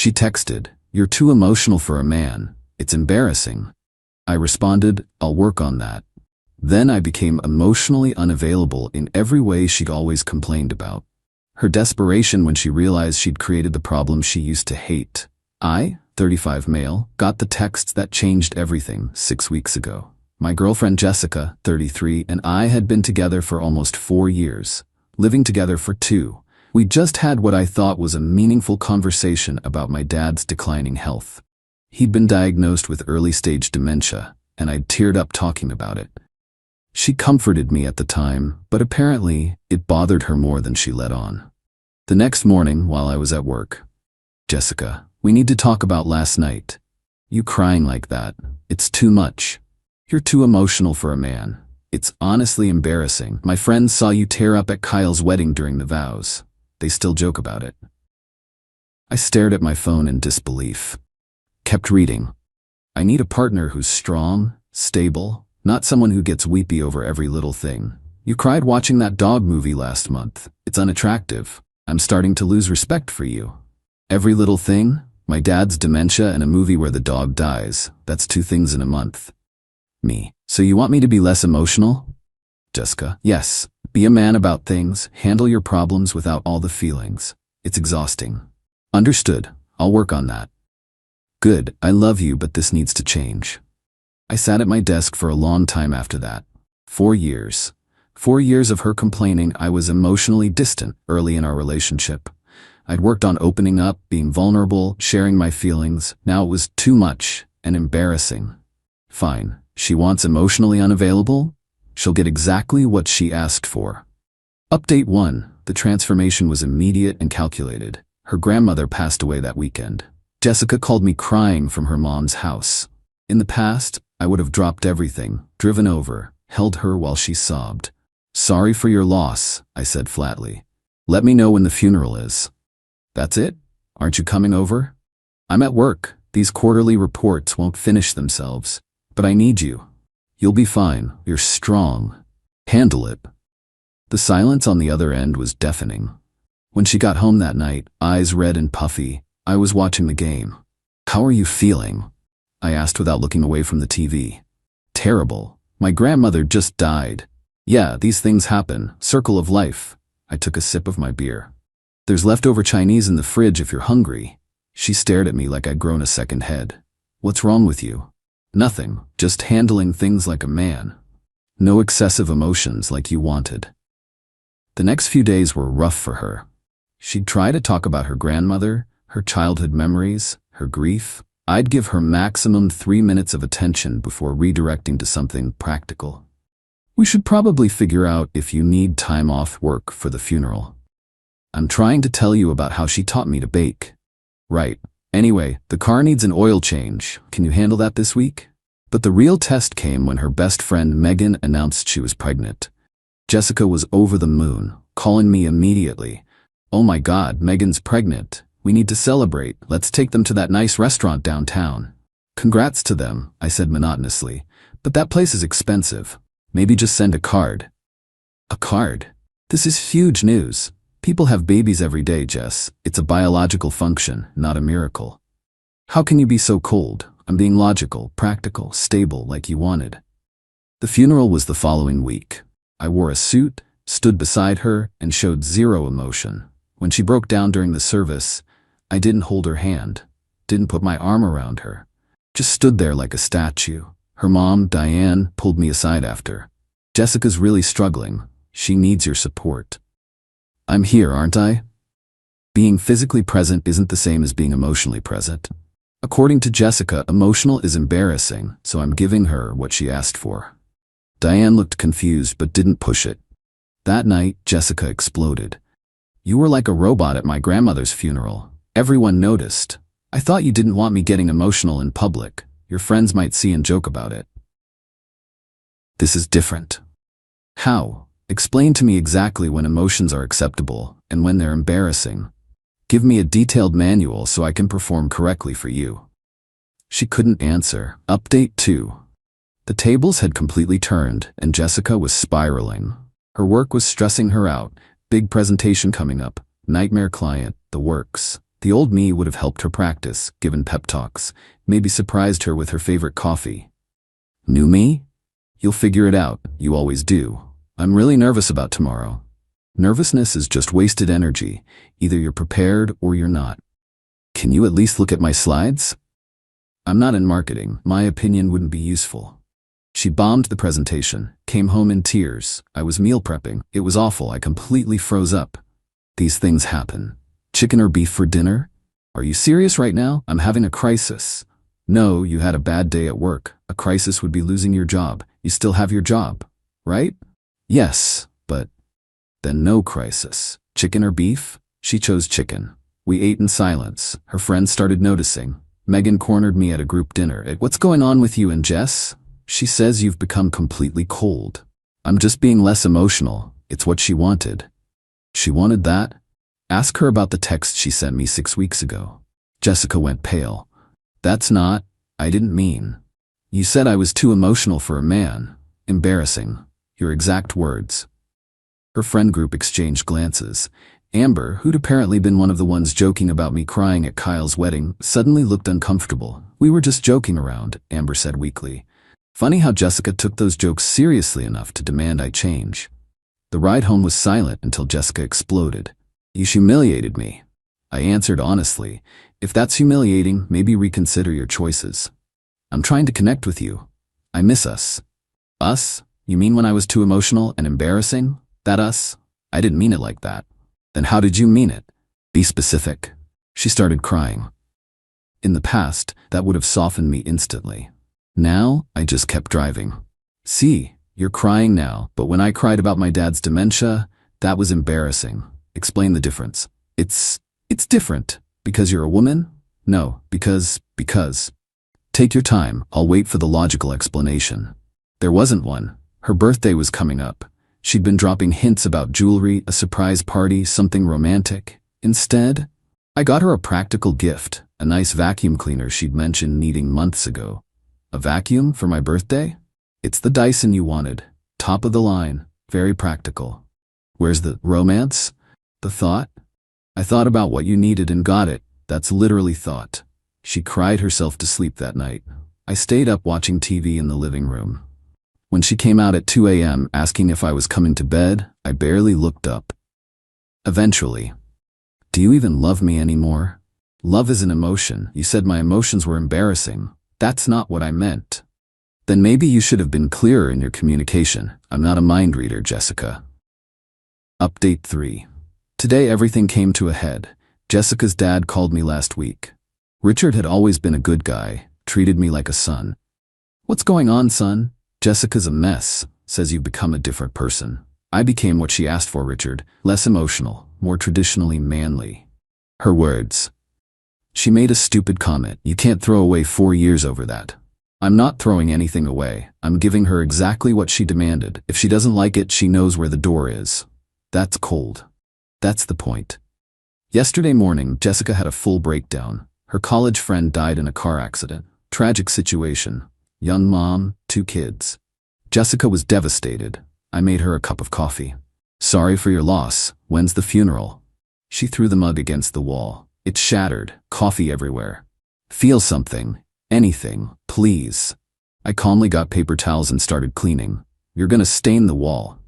She texted, "You're too emotional for a man. It's embarrassing." I responded, "I'll work on that." Then I became emotionally unavailable in every way she'd always complained about. Her desperation when she realized she'd created the problem she used to hate. I, 35 male, got the text that changed everything 6 weeks ago. My girlfriend Jessica, 33, and I had been together for almost 4 years, living together for 2. We just had what I thought was a meaningful conversation about my dad's declining health. He'd been diagnosed with early-stage dementia, and I'd teared up talking about it. She comforted me at the time, but apparently it bothered her more than she let on. The next morning, while I was at work, "Jessica, we need to talk about last night. You crying like that, it's too much. You're too emotional for a man. It's honestly embarrassing. My friends saw you tear up at Kyle's wedding during the vows. They still joke about it." I stared at my phone in disbelief. Kept reading. "I need a partner who's strong, stable, not someone who gets weepy over every little thing. You cried watching that dog movie last month. It's unattractive. I'm starting to lose respect for you. Every little thing? My dad's dementia and a movie where the dog dies. That's 2 things in a month." Me. "So you want me to be less emotional?" Jessica. "Yes. Be a man about things. Handle your problems without all the feelings. It's exhausting." "Understood. I'll work on that." "Good. I love you, but this needs to change." I sat at my desk for a long time after that. 4 years. 4 years of her complaining I was emotionally distant early in our relationship. I'd worked on opening up, being vulnerable, sharing my feelings. Now it was too much and embarrassing. Fine. She wants emotionally unavailable? She'll get exactly what she asked for. Update 1. The transformation was immediate and calculated. Her grandmother passed away that weekend. Jessica called me crying from her mom's house. In the past, I would have dropped everything, driven over, held her while she sobbed. "Sorry for your loss," I said flatly. "Let me know when the funeral is." "That's it? Aren't you coming over?" "I'm at work. These quarterly reports won't finish themselves. But I need you. You'll be fine. You're strong. Handle it." The silence on the other end was deafening. When she got home that night, eyes red and puffy, I was watching the game. "How are you feeling?" I asked without looking away from the TV. "Terrible. My grandmother just died." "Yeah, these things happen. Circle of life." I took a sip of my beer. "There's leftover Chinese in the fridge if you're hungry." She stared at me like I'd grown a second head. "What's wrong with you?" "Nothing. Just handling things like a man. No excessive emotions like you wanted." The next few days were rough for her. She'd try to talk about her grandmother, her childhood memories, her grief. I'd give her maximum 3 minutes of attention before redirecting to something practical. "We should probably figure out if you need time off work for the funeral. I'm trying to tell you about how she taught me to bake." "Right. Anyway, the car needs an oil change. Can you handle that this week?" But the real test came when her best friend Megan announced she was pregnant. Jessica was over the moon, calling me immediately. "Oh my God, Megan's pregnant. We need to celebrate. Let's take them to that nice restaurant downtown." "Congrats to them," I said monotonously. "But that place is expensive. Maybe just send a card." "A card? This is huge news. People have babies every day, Jess. It's a biological function, not a miracle." "How can you be so cold? I'm being logical, practical, stable like you wanted." The funeral was the following week. I wore a suit, stood beside her, and showed zero emotion. When she broke down during the service, I didn't hold her hand, didn't put my arm around her. Just stood there like a statue. Her mom, Diane, pulled me aside after. "Jessica's really struggling. She needs your support." "I'm here, aren't I?" Being physically present isn't the same as being emotionally present. According to Jessica, emotional is embarrassing, so I'm giving her what she asked for. Diane looked confused but didn't push it. That night, Jessica exploded. "You were like a robot at my grandmother's funeral. Everyone noticed. I thought you didn't want me getting emotional in public. Your friends might see and joke about it." "This is different." "How? Explain to me exactly when emotions are acceptable and when they're embarrassing. Give me a detailed manual so I can perform correctly for you." She couldn't answer. Update 2. The tables had completely turned and Jessica was spiraling. Her work was stressing her out. Big presentation coming up, nightmare client, the works. The old me would have helped her practice, given pep talks, maybe surprised her with her favorite coffee. New me? You'll figure it out, you always do. I'm really nervous about tomorrow. Nervousness is just wasted energy. Either you're prepared or you're not. Can you at least look at my slides? I'm not in marketing. My opinion wouldn't be useful. She bombed the presentation, came home in tears. I was meal prepping. It was awful. I completely froze up. These things happen. Chicken or beef for dinner? Are you serious right now? I'm having a crisis. No, you had a bad day at work. A crisis would be losing your job. You still have your job, right? Yes, but then no crisis. Chicken or beef? She chose chicken. We ate in silence. Her friends started noticing. Megan cornered me at a group dinner. What's going on with you and Jess? She says you've become completely cold. I'm just being less emotional. It's what she wanted. She wanted that? Ask her about the text she sent me 6 weeks ago. Jessica went pale. That's not, I didn't mean. You said I was too emotional for a man. Embarrassing. Your exact words. Her friend group exchanged glances. Amber, who'd apparently been one of the ones joking about me crying at Kyle's wedding, suddenly looked uncomfortable. We were just joking around, Amber said weakly. Funny how Jessica took those jokes seriously enough to demand I change. The ride home was silent until Jessica exploded. You humiliated me. I answered honestly. If that's humiliating, maybe reconsider your choices. I'm trying to connect with you. I miss us. Us? You mean when I was too emotional and embarrassing? That us? I didn't mean it like that. Then how did you mean it? Be specific. She started crying. In the past, that would have softened me instantly. Now, I just kept driving. See, you're crying now, but when I cried about my dad's dementia, that was embarrassing. Explain the difference. It's different. Because you're a woman? No, because. Take your time, I'll wait for the logical explanation. There wasn't one. Her birthday was coming up. She'd been dropping hints about jewelry, a surprise party, something romantic. Instead, I got her a practical gift, a nice vacuum cleaner she'd mentioned needing months ago. A vacuum for my birthday? It's the Dyson you wanted. Top of the line, very practical. Where's the romance? The thought? I thought about what you needed and got it. That's literally thought. She cried herself to sleep that night. I stayed up watching TV in the living room. When she came out at 2 a.m. asking if I was coming to bed, I barely looked up. Eventually, do you even love me anymore? Love is an emotion. You said my emotions were embarrassing. That's not what I meant. Then maybe you should have been clearer in your communication. I'm not a mind reader, Jessica. Update 3. Today everything came to a head. Jessica's dad called me last week. Richard had always been a good guy, treated me like a son. What's going on, son? Jessica's a mess, says you've become a different person. I became what she asked for, Richard, less emotional, more traditionally manly. Her words. She made a stupid comment. You can't throw away 4 years over that. I'm not throwing anything away. I'm giving her exactly what she demanded. If she doesn't like it, she knows where the door is. That's cold. That's the point. Yesterday morning, Jessica had a full breakdown. Her college friend died in a car accident. Tragic situation. Young mom, 2 kids. Jessica was devastated. I made her a cup of coffee. Sorry for your loss. When's the funeral? She threw the mug against the wall. It shattered. Coffee everywhere. Feel something. Anything. Please. I calmly got paper towels and started cleaning. You're gonna stain the wall.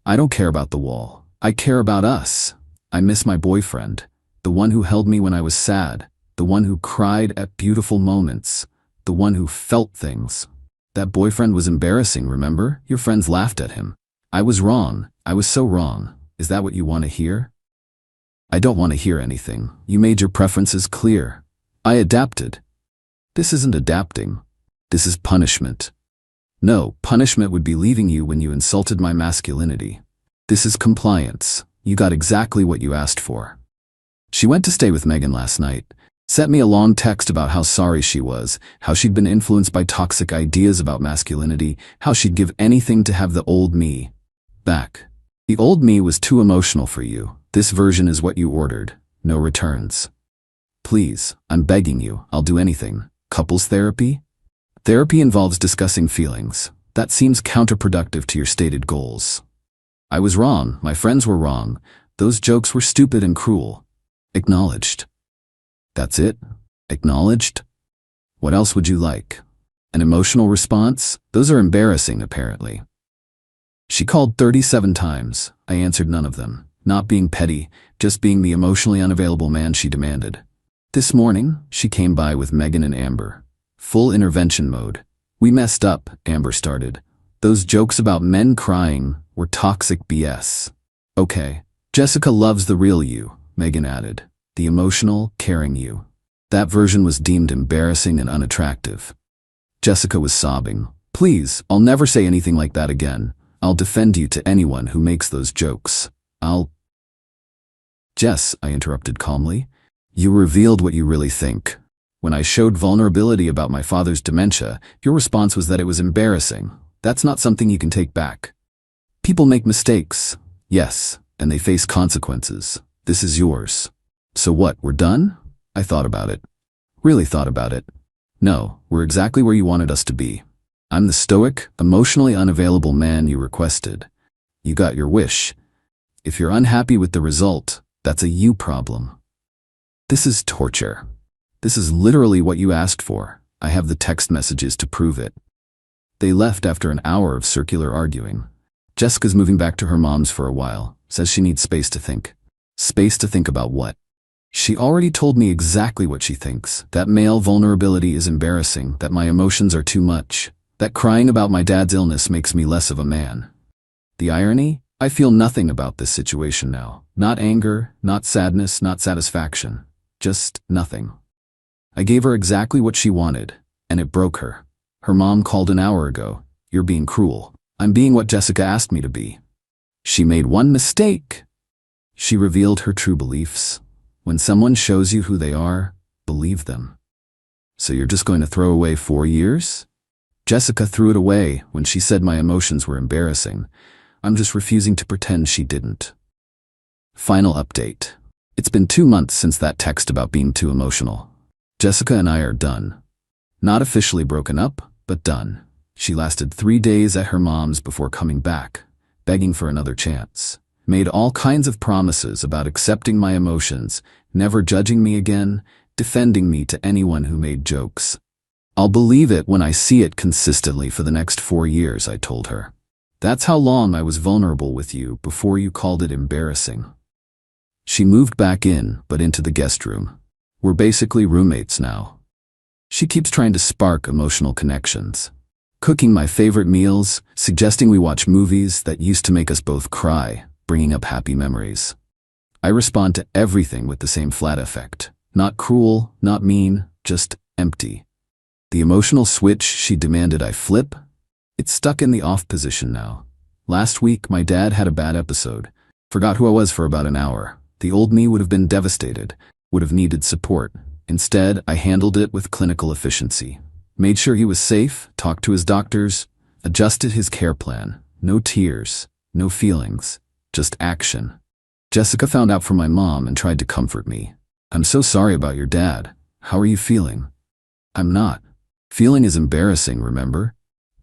I don't care about the wall. I care about us. I miss my boyfriend. The one who held me when I was sad. The one who cried at beautiful moments. The one who felt things. That boyfriend was embarrassing, remember? Your friends laughed at him. I was wrong. I was so wrong. Is that what you want to hear? I don't want to hear anything. You made your preferences clear. I adapted. This isn't adapting. This is punishment. No, punishment would be leaving you when you insulted my masculinity. This is compliance. You got exactly what you asked for. She went to stay with Megan last night. Sent me a long text about how sorry she was, how she'd been influenced by toxic ideas about masculinity, how she'd give anything to have the old me back. The old me was too emotional for you. This version is what you ordered. No returns. Please, I'm begging you, I'll do anything. Couples therapy? Therapy involves discussing feelings. That seems counterproductive to your stated goals. I was wrong. My friends were wrong. Those jokes were stupid and cruel. Acknowledged. That's it? Acknowledged? What else would you like? An emotional response? Those are embarrassing, apparently. She called 37 times. I answered none of them. Not being petty, just being the emotionally unavailable man she demanded. This morning, she came by with Megan and Amber. Full intervention mode. We messed up, Amber started. Those jokes about men crying were toxic BS. Okay. Jessica loves the real you, Megan added. The emotional, caring you. That version was deemed embarrassing and unattractive. Jessica was sobbing. Please, I'll never say anything like that again. I'll defend you to anyone who makes those jokes. Jess, I interrupted calmly. You revealed what you really think. When I showed vulnerability about my father's dementia, your response was that it was embarrassing. That's not something you can take back. People make mistakes. Yes, and they face consequences. This is yours. So what, we're done? I thought about it. Really thought about it. No, we're exactly where you wanted us to be. I'm the stoic, emotionally unavailable man you requested. You got your wish. If you're unhappy with the result, that's a you problem. This is torture. This is literally what you asked for. I have the text messages to prove it. They left after an hour of circular arguing. Jessica's moving back to her mom's for a while. Says she needs space to think. Space to think about what? She already told me exactly what she thinks. That male vulnerability is embarrassing, that my emotions are too much, that crying about my dad's illness makes me less of a man. The irony? I feel nothing about this situation now. Not anger, not sadness, not satisfaction. Just nothing. I gave her exactly what she wanted, and it broke her. Her mom called an hour ago. You're being cruel. I'm being what Jessica asked me to be. She made one mistake. She revealed her true beliefs. When someone shows you who they are, believe them. So you're just going to throw away 4 years? Jessica threw it away when she said my emotions were embarrassing. I'm just refusing to pretend she didn't. Final update. It's been 2 months since that text about being too emotional. Jessica and I are done. Not officially broken up, but done. She lasted 3 days at her mom's before coming back, begging for another chance. Made all kinds of promises about accepting my emotions, never judging me again, defending me to anyone who made jokes. I'll believe it when I see it consistently for the next 4 years, I told her. That's how long I was vulnerable with you before you called it embarrassing. She moved back in, but into the guest room. We're basically roommates now. She keeps trying to spark emotional connections. Cooking my favorite meals, suggesting we watch movies that used to make us both cry, bringing up happy memories. I respond to everything with the same flat effect. Not cruel, not mean, just empty. The emotional switch she demanded I flip? It's stuck in the off position now. Last week, my dad had a bad episode. Forgot who I was for about an hour. The old me would have been devastated, would have needed support. Instead, I handled it with clinical efficiency. Made sure he was safe, talked to his doctors, adjusted his care plan. No tears, no feelings, just action. Jessica found out from my mom and tried to comfort me. I'm so sorry about your dad. How are you feeling? I'm not. Feeling is embarrassing, remember?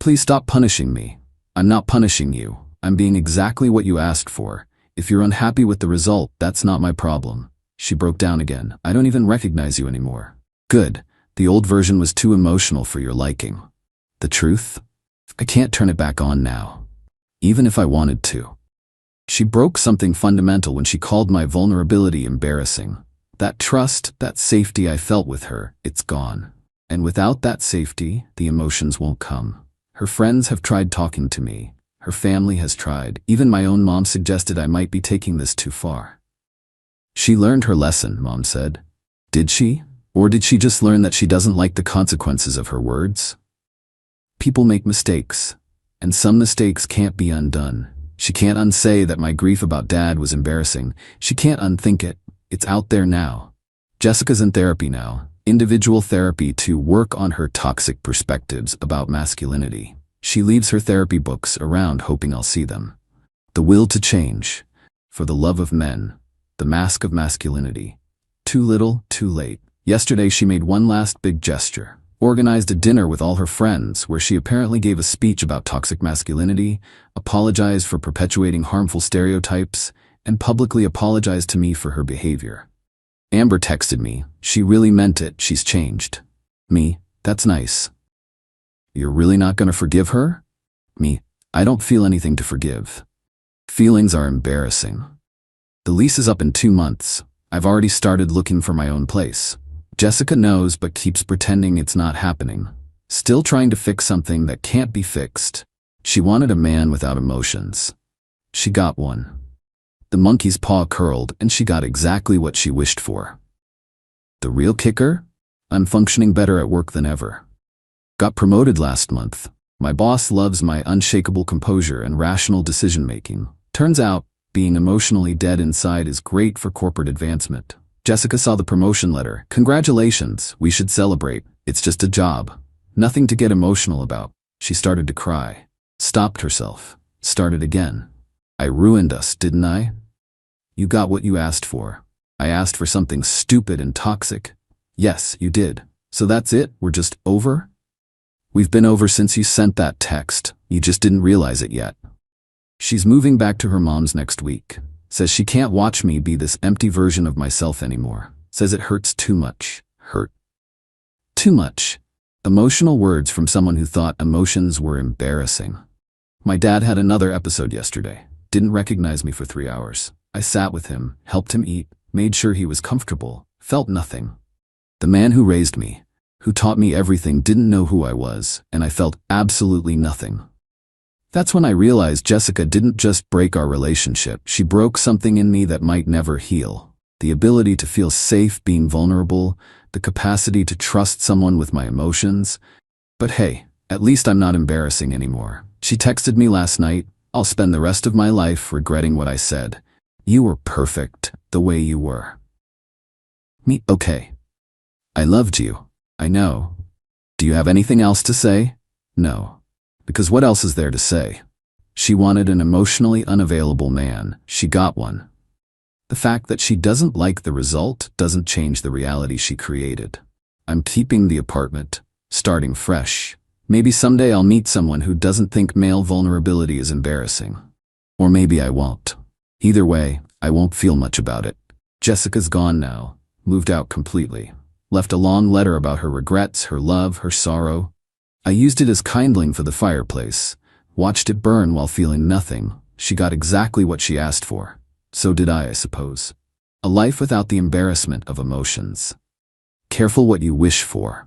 Please stop punishing me. I'm not punishing you. I'm being exactly what you asked for. If you're unhappy with the result, that's not my problem. She broke down again. I don't even recognize you anymore. Good. The old version was too emotional for your liking. The truth? I can't turn it back on now. Even if I wanted to. She broke something fundamental when she called my vulnerability embarrassing. That trust, that safety I felt with her, it's gone. And without that safety, the emotions won't come. Her friends have tried talking to me. Her family has tried. Even my own mom suggested I might be taking this too far. She learned her lesson, Mom said. Did she? Or did she just learn that she doesn't like the consequences of her words? People make mistakes, and some mistakes can't be undone. She can't unsay that my grief about Dad was embarrassing. She can't unthink it. It's out there now. Jessica's in therapy now. Individual therapy to work on her toxic perspectives about masculinity. She leaves her therapy books around hoping I'll see them. The Will to Change. For the Love of Men. The Mask of Masculinity. Too little, too late. Yesterday she made one last big gesture. Organized a dinner with all her friends where she apparently gave a speech about toxic masculinity, apologized for perpetuating harmful stereotypes, and publicly apologized to me for her behavior. Amber texted me. She really meant it. She's changed. Me, that's nice. You're really not gonna forgive her? Me, I don't feel anything to forgive. Feelings are embarrassing. The lease is up in 2 months. I've already started looking for my own place. Jessica knows but keeps pretending it's not happening. Still trying to fix something that can't be fixed. She wanted a man without emotions. She got one. The monkey's paw curled and she got exactly what she wished for. The real kicker? I'm functioning better at work than ever. Got promoted last month. My boss loves my unshakable composure and rational decision-making. Turns out, being emotionally dead inside is great for corporate advancement. Jessica saw the promotion letter. Congratulations, we should celebrate. It's just a job. Nothing to get emotional about. She started to cry. Stopped herself. Started again. I ruined us, didn't I? You got what you asked for. I asked for something stupid and toxic. Yes, you did. So that's it? We're just over? We've been over since you sent that text. You just didn't realize it yet. She's moving back to her mom's next week. Says she can't watch me be this empty version of myself anymore. Says it hurts too much. Hurt. Too much. Emotional words from someone who thought emotions were embarrassing. My dad had another episode yesterday. Didn't recognize me for 3 hours. I sat with him, helped him eat, made sure he was comfortable, felt nothing. The man who raised me, who taught me everything, didn't know who I was, and I felt absolutely nothing. That's when I realized Jessica didn't just break our relationship, she broke something in me that might never heal. The ability to feel safe being vulnerable, the capacity to trust someone with my emotions. But hey, at least I'm not embarrassing anymore. She texted me last night, I'll spend the rest of my life regretting what I said. You were perfect, the way you were. Me, okay. I loved you. I know. Do you have anything else to say? No. Because what else is there to say? She wanted an emotionally unavailable man. She got one. The fact that she doesn't like the result doesn't change the reality she created. I'm keeping the apartment, starting fresh. Maybe someday I'll meet someone who doesn't think male vulnerability is embarrassing. Or maybe I won't. Either way, I won't feel much about it. Jessica's gone now, moved out completely. Left a long letter about her regrets, her love, her sorrow. I used it as kindling for the fireplace. Watched it burn while feeling nothing. She got exactly what she asked for. So did I suppose. A life without the embarrassment of emotions. Careful what you wish for.